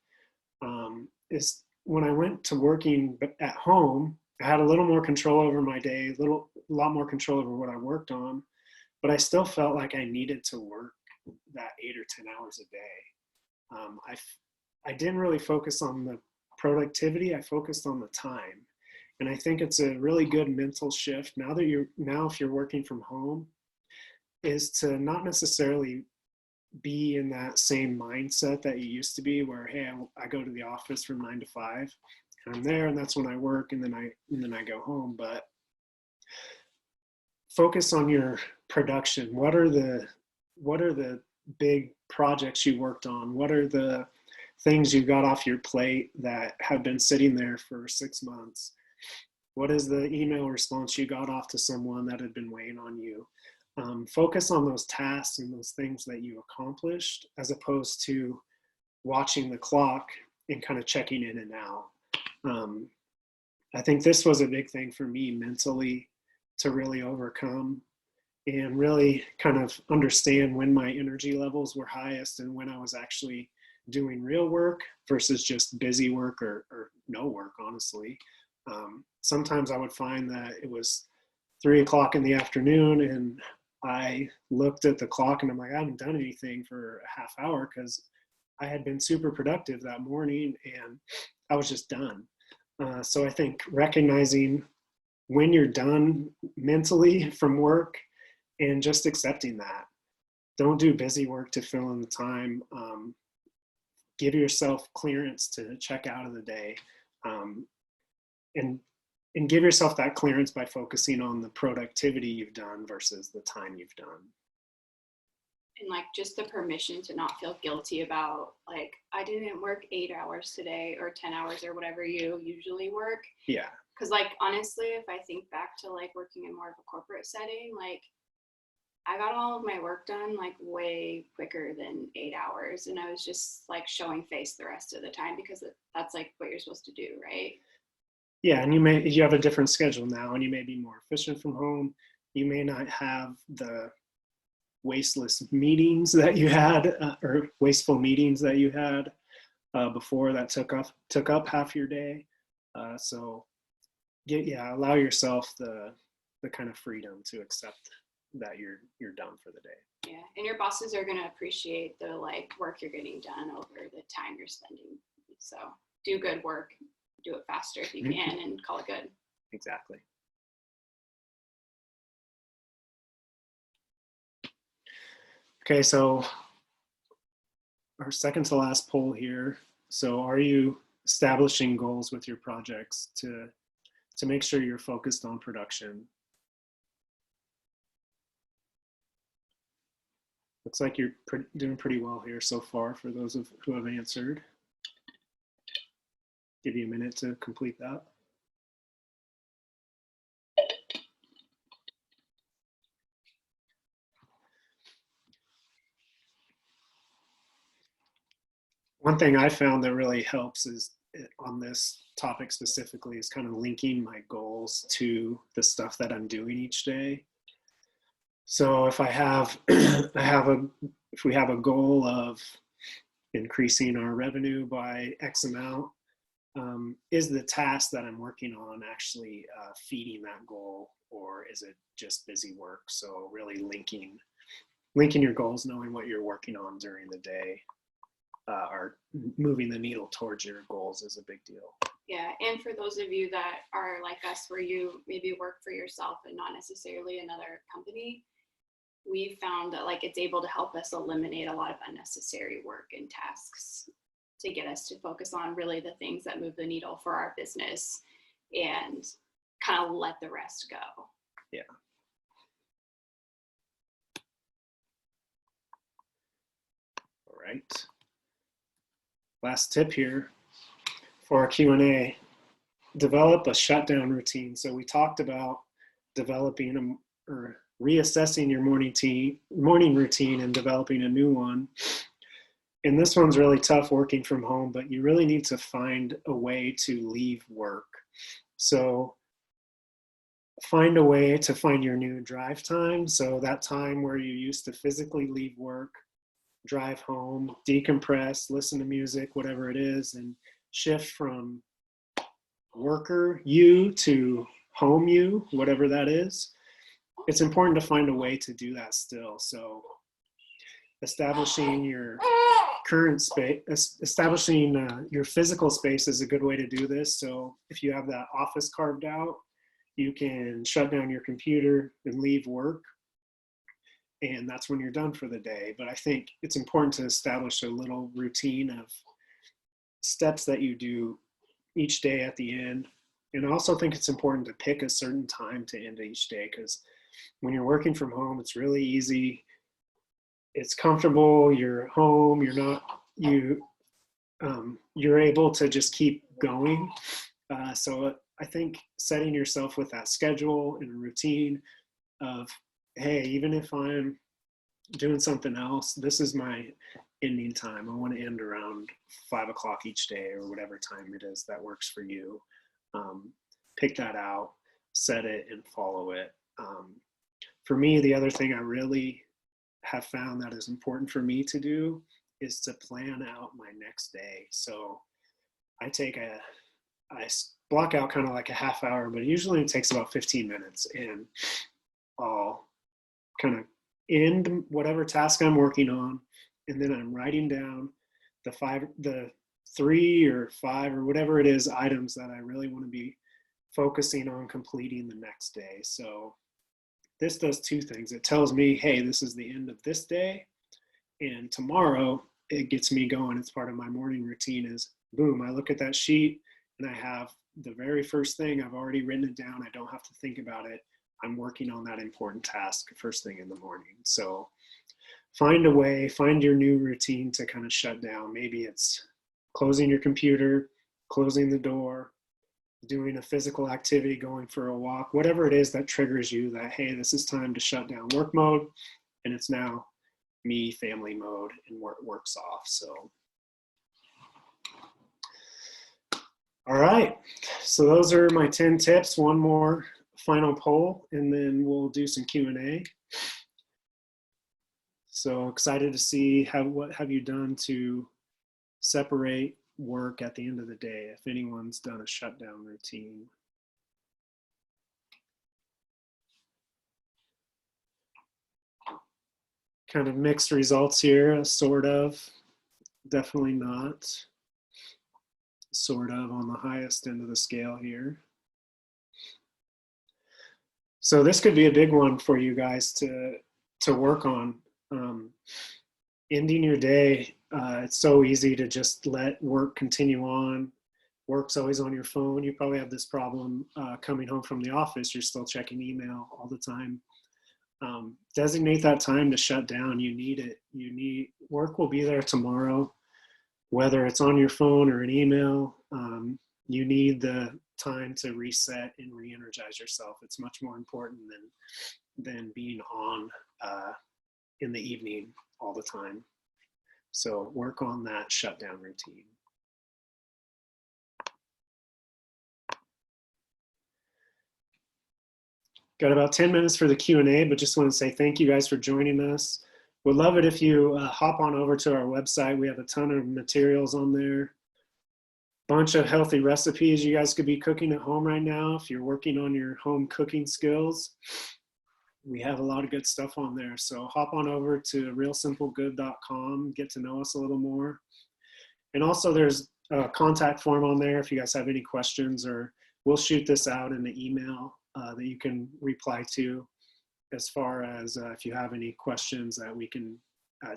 Is when I went to working at home, I had a little more control over my day, a lot more control over what I worked on, but I still felt like I needed to work that 8 or 10 hours a day. I didn't really focus on the productivity. I focused on the time. And I think it's a really good mental shift now if you're working from home, is to not necessarily be in that same mindset that you used to be, where, hey, I go to the office from 9 to 5 and I'm there, and that's when I work, and then I go home. But focus on your production. What are the big projects you worked on? What are the things you got off your plate that have been sitting there for 6 months? What is the email response you got off to someone that had been weighing on you? Focus on those tasks and those things that you accomplished, as opposed to watching the clock and kind of checking in and out. I think this was a big thing for me mentally to really overcome, and really kind of understand when my energy levels were highest and when I was actually doing real work versus just busy work or no work, honestly. Sometimes I would find that it was 3 o'clock in the afternoon and I looked at the clock and I'm like, I haven't done anything for a half hour, because I had been super productive that morning and I was just done. So I think recognizing when you're done mentally from work and just accepting that. don't do busy work to fill in the time. Give yourself clearance to check out of the day, and give yourself that clearance by focusing on the productivity you've done versus the time you've done. And like just the permission to not feel guilty about like, I didn't work 8 hours today or 10 hours or whatever you usually work. Yeah. Because like, honestly, if I think back to like working in more of a corporate setting, like I got all of my work done like way quicker than 8 hours. And I was just like showing face the rest of the time because that's like what you're supposed to do, right? Yeah, and you have a different schedule now, and you may be more efficient from home. You may not have the wasteless meetings that you had, or wasteful meetings that you had before that took up half your day. So allow yourself the kind of freedom to accept that you're done for the day. Yeah, and your bosses are going to appreciate the like work you're getting done over the time you're spending. So do good work, do it faster if you can, and call it good. Exactly. Okay, so our second to last poll here. So are you establishing goals with your projects to make sure you're focused on production? Looks like you're doing pretty well here so far for those who have answered. Give you a minute to complete that. One thing I found that really helps is on this topic specifically is kind of linking my goals to the stuff that I'm doing each day. So if if we have a goal of increasing our revenue by X amount, is the task that I'm working on actually feeding that goal, or is it just busy work? So really linking your goals, knowing what you're working on during the day, or moving the needle towards your goals is a big deal. Yeah, and for those of you that are like us, where you maybe work for yourself and not necessarily another company, we found that like it's able to help us eliminate a lot of unnecessary work and tasks to get us to focus on really the things that move the needle for our business and kind of let the rest go. Yeah. All right. Last tip here for our Q&A, develop a shutdown routine. So we talked about developing or reassessing your morning routine and developing a new one. And this one's really tough working from home, but you really need to find a way to leave work. So find a way to find your new drive time. So that time where you used to physically leave work, drive home, decompress, listen to music, whatever it is, and shift from worker you to home you, whatever that is. It's important to find a way to do that still. So establishing your current space, establishing your physical space is a good way to do this. So if you have that office carved out, you can shut down your computer and leave work, and that's when you're done for the day. But I think it's important to establish a little routine of steps that you do each day at the end. And I also think it's important to pick a certain time to end each day, because when you're working from home, it's really easy. It's comfortable, you're home, you're able to just keep going. So I think setting yourself with that schedule and a routine of, hey, even if I'm doing something else, this is my ending time. I want to end around 5 o'clock each day, or whatever time it is that works for you. Pick that out, set it, and follow it. For me, the other thing I really have found that is important for me to do is to plan out my next day. So I block out kind of like a half hour, but usually it takes about 15 minutes, and I'll kind of end whatever task I'm working on, and then I'm writing down the 3 or 5 or whatever it is items that I really want to be focusing on completing the next day. So this does two things. It tells me, hey, this is the end of this day. And tomorrow it gets me going. It's part of my morning routine is boom, I look at that sheet and I have the very first thing, I've already written it down. I don't have to think about it. I'm working on that important task first thing in the morning. So find a way, find your new routine to kind of shut down. Maybe it's closing your computer, closing the door, doing a physical activity, going for a walk, whatever it is that triggers you that, hey, this is time to shut down work mode. And it's now me, family mode, and work's off. So, all right. So those are my 10 tips. One more final poll, and then we'll do some Q&A. So excited to see what have you done to separate work at the end of the day, if anyone's done a shutdown routine. Kind of mixed results here, sort of, definitely not, sort of on the highest end of the scale here. So this could be a big one for you guys to work on. Ending your day, it's so easy to just let work continue on. Work's always on your phone. You probably have this problem coming home from the office. You're still checking email all the time. Designate that time to shut down. You need it. Work will be there tomorrow, whether it's on your phone or an email. You need the time to reset and re-energize yourself. It's much more important than being on in the evening all the time. So work on that shutdown routine. Got about 10 minutes for the Q&A, but just want to say thank you guys for joining us. Would love it if you hop on over to our website. We have a ton of materials on there. Bunch of healthy recipes you guys could be cooking at home right now if you're working on your home cooking skills. We have a lot of good stuff on there. So hop on over to realsimplegood.com, get to know us a little more. And also there's a contact form on there if you guys have any questions, or we'll shoot this out in the email that you can reply to as far as if you have any questions that we can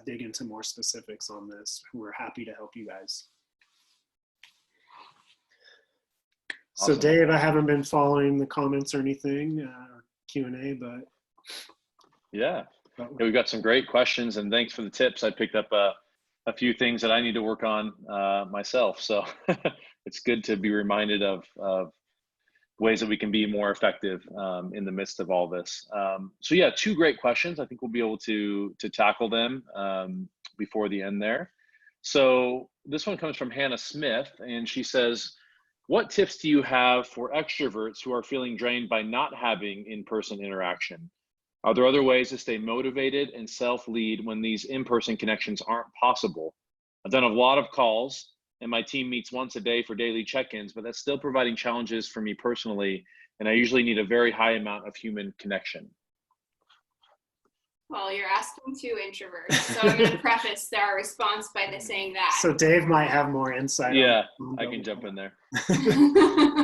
dig into more specifics on this. We're happy to help you guys. Awesome. So Dave, I haven't been following the comments or anything, Q&A, but. Yeah, we've got some great questions, and thanks for the tips. I picked up a few things that I need to work on myself. So it's good to be reminded of ways that we can be more effective in the midst of all this. So yeah, two great questions. I think we'll be able to tackle them before the end there. So this one comes from Hannah Smith, and she says, what tips do you have for extroverts who are feeling drained by not having in-person interaction? Are there other ways to stay motivated and self-lead when these in-person connections aren't possible? I've done a lot of calls, and my team meets once a day for daily check-ins, but that's still providing challenges for me personally, and I usually need a very high amount of human connection. Well, you're asking two introverts, so I'm going to preface our response by saying that. So Dave might have more insight. Yeah, I can jump in there.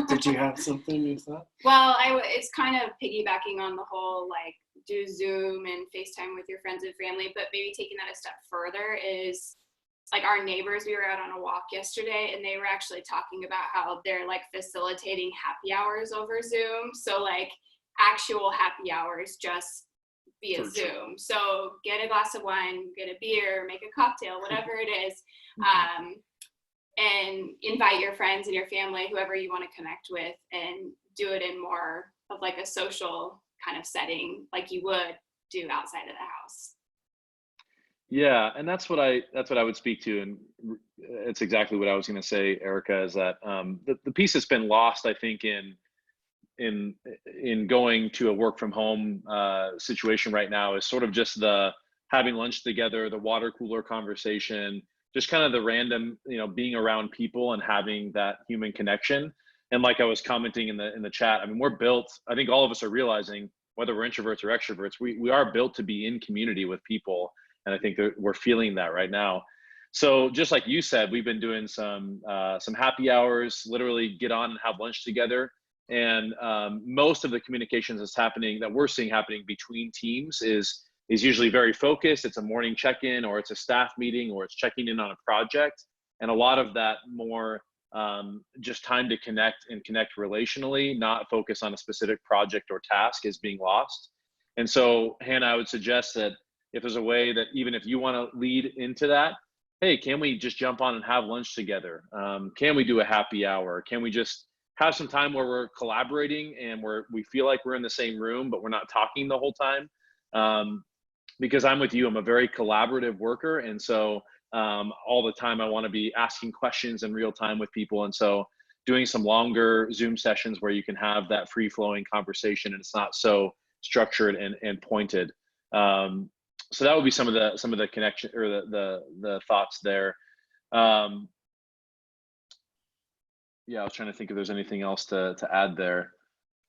Did you have something you thought? Well, it's kind of piggybacking on the whole, like, do Zoom and FaceTime with your friends and family, but maybe taking that a step further is, like, our neighbors, we were out on a walk yesterday, and they were actually talking about how they're, like, facilitating happy hours over Zoom. So, like, actual happy hours just via Zoom. So get a glass of wine, get a beer, make a cocktail, whatever it is, and invite your friends and your family, whoever you want to connect with, and do it in more of like a social kind of setting like you would do outside of the house. Yeah, and that's what I would speak to, and it's exactly what I was going to say, Erica, is that the piece that's been lost, I think, in going to a work from home situation right now is sort of just the having lunch together, the water cooler conversation, just kind of the random, being around people and having that human connection. And like I was commenting in the chat, I mean, we're built, I think all of us are realizing, whether we're introverts or extroverts, we are built to be in community with people. And I think that we're feeling that right now. So just like you said, we've been doing some happy hours, literally get on and have lunch together. And most of the communications that we're seeing happening between teams is usually very focused. It's a morning check-in, or it's a staff meeting, or it's checking in on a project. And a lot of that more just time to connect relationally, not focus on a specific project or task, is being lost. And so, Hannah, I would suggest that if there's a way that, even if you want to lead into that, hey, can we just jump on and have lunch together? Can we do a happy hour? Can we just have some time where we're collaborating and we feel like we're in the same room, but we're not talking the whole time? Because I'm with you, I'm a very collaborative worker. And so all the time I want to be asking questions in real time with people. And so doing some longer Zoom sessions where you can have that free flowing conversation and it's not so structured and pointed. So that would be some of the connection, or the thoughts there. Yeah, I was trying to think if there's anything else to add there.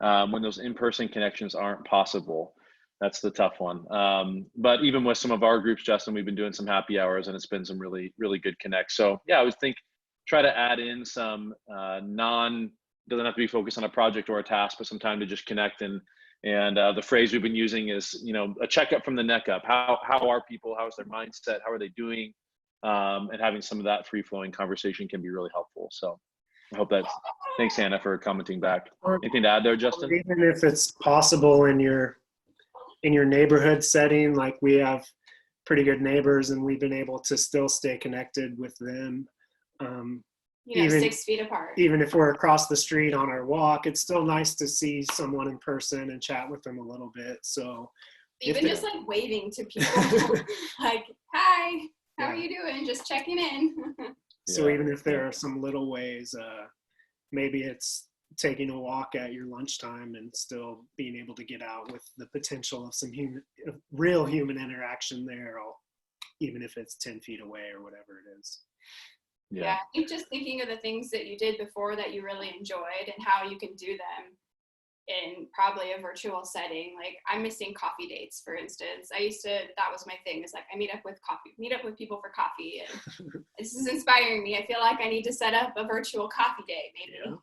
When those in-person connections aren't possible, that's the tough one. But even with some of our groups, Justin, we've been doing some happy hours and it's been some really, really good connects. So yeah, I would think try to add in some doesn't have to be focused on a project or a task, but some time to just connect. And the phrase we've been using is, a checkup from the neck up. How are people? How's their mindset? How are they doing? And having some of that free-flowing conversation can be really helpful. So I hope thanks, Hannah, for commenting back. Anything to add there, Justin? Even if it's possible in your neighborhood setting, like we have pretty good neighbors and we've been able to still stay connected with them. Even 6 feet apart. Even if we're across the street on our walk, it's still nice to see someone in person and chat with them a little bit. So even just like waving to people, like, hi, how are you doing? Just checking in. So even if there are some little ways, maybe it's taking a walk at your lunchtime and still being able to get out with the potential of some real human interaction there, even if it's 10 feet away or whatever it is. Yeah, I think just thinking of the things that you did before that you really enjoyed and how you can do them in probably a virtual setting. Like, I'm missing coffee dates, for instance. That was my thing, is like I meet up with people for coffee, and this is inspiring me. I feel like I need to set up a virtual coffee date, maybe.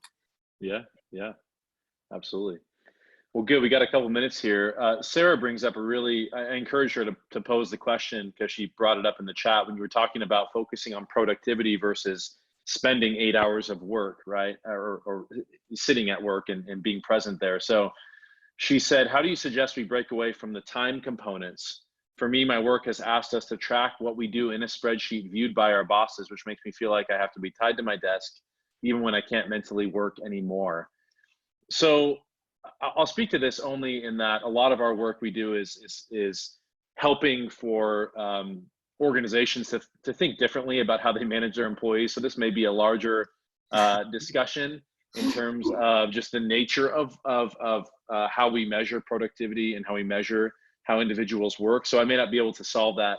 Yeah, absolutely. Well, good. We got a couple minutes here. Sarah brings up I encourage her to pose the question, because she brought it up in the chat when you were talking about focusing on productivity versus spending 8 hours of work, right? Or sitting at work and being present there. So she said, how do you suggest we break away from the time components? For me, my work has asked us to track what we do in a spreadsheet viewed by our bosses, which makes me feel like I have to be tied to my desk, even when I can't mentally work anymore. So I'll speak to this only in that a lot of our work we do is helping for organizations to think differently about how they manage their employees. So this may be a larger discussion in terms of just the nature of how we measure productivity and how we measure how individuals work. So I may not be able to solve that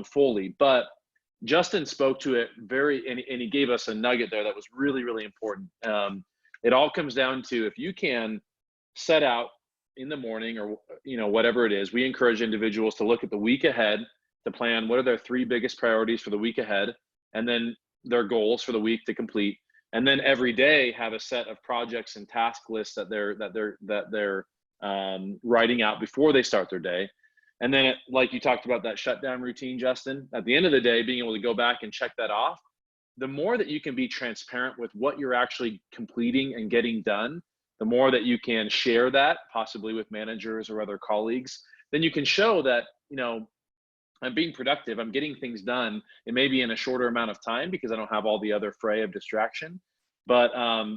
fully, but Justin spoke to it and he gave us a nugget there that was really, really important. It all comes down to, if you can set out in the morning, or whatever it is, we encourage individuals to look at the week ahead, to plan what are their 3 biggest priorities for the week ahead, and then their goals for the week to complete, and then every day have a set of projects and task lists that they're writing out before they start their day. And then, like you talked about, that shutdown routine, Justin, at the end of the day, being able to go back and check that off. The more that you can be transparent with what you're actually completing and getting done, the more that you can share that, possibly with managers or other colleagues, then you can show that, I'm being productive, I'm getting things done. It may be in a shorter amount of time because I don't have all the other fray of distraction. But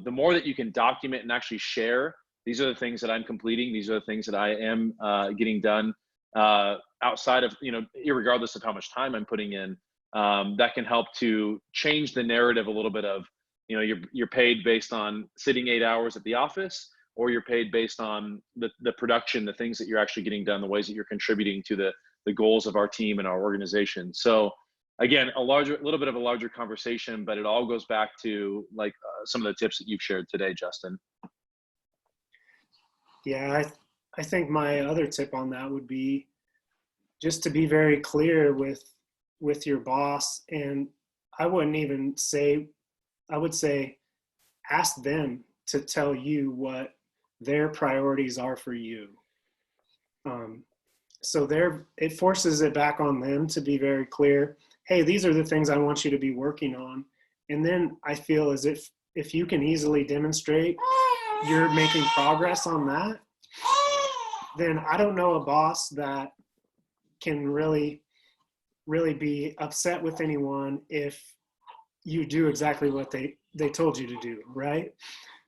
the more that you can document and actually share, these are the things that I'm completing, these are the things that I am getting done outside of, irregardless of how much time I'm putting in, that can help to change the narrative a little bit of, you're paid based on sitting 8 hours at the office, or you're paid based on the production, the things that you're actually getting done, the ways that you're contributing to the goals of our team and our organization. So again, little bit of a larger conversation, but it all goes back to some of the tips that you've shared today, Justin. Yeah, I think my other tip on that would be just to be very clear with your boss. And I would say, ask them to tell you what their priorities are for you. So it forces it back on them to be very clear. Hey, these are the things I want you to be working on. And then I feel as if you can easily demonstrate you're making progress on that, then I don't know a boss that can really be upset with anyone if you do exactly what they told you to do, right?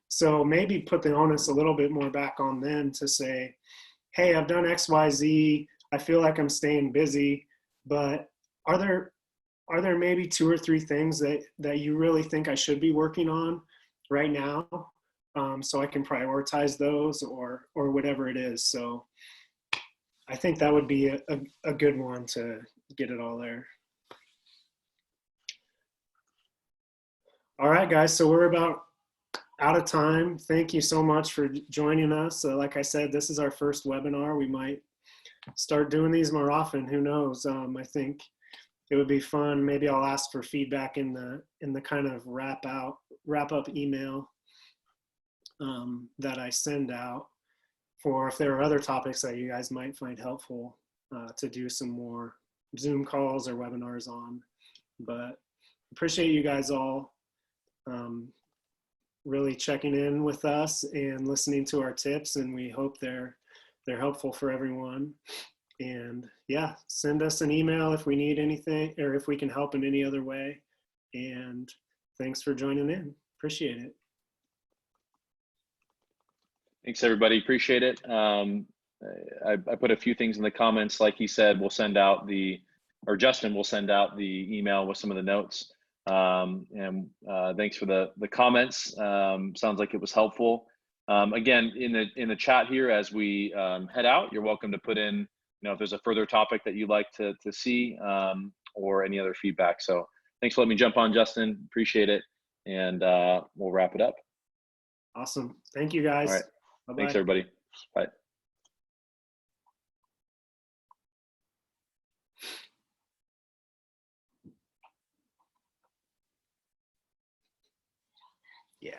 So maybe put the onus a little bit more back on them to say, hey, I've done X, Y, Z. I feel like I'm staying busy, but are there maybe 2 or 3 things that you really think I should be working on right now, so I can prioritize those or whatever it is. So I think that would be a good one to get it all there. All right, guys, so we're about out of time. Thank you so much for joining us. Like I said, this is our first webinar. We might start doing these more often. Who knows? I think it would be fun. Maybe I'll ask for feedback in the kind of wrap up email that I send out, for if there are other topics that you guys might find helpful to do some more Zoom calls or webinars on. But appreciate you guys all really checking in with us and listening to our tips, and we hope they're helpful for everyone. And yeah, send us an email if we need anything or if we can help in any other way. And thanks for joining in. Appreciate it. Thanks, everybody. Appreciate it. I put a few things in the comments. Like he said, Justin will send out the email with some of the notes. Thanks for the comments. Sounds like it was helpful. Again, in the chat here as we head out, you're welcome to put in, if there's a further topic that you'd like to see, or any other feedback. So thanks for letting me jump on, Justin. Appreciate it. And we'll wrap it up. Awesome. Thank you, guys. All right. Bye-bye. Thanks, everybody. Bye. Yeah.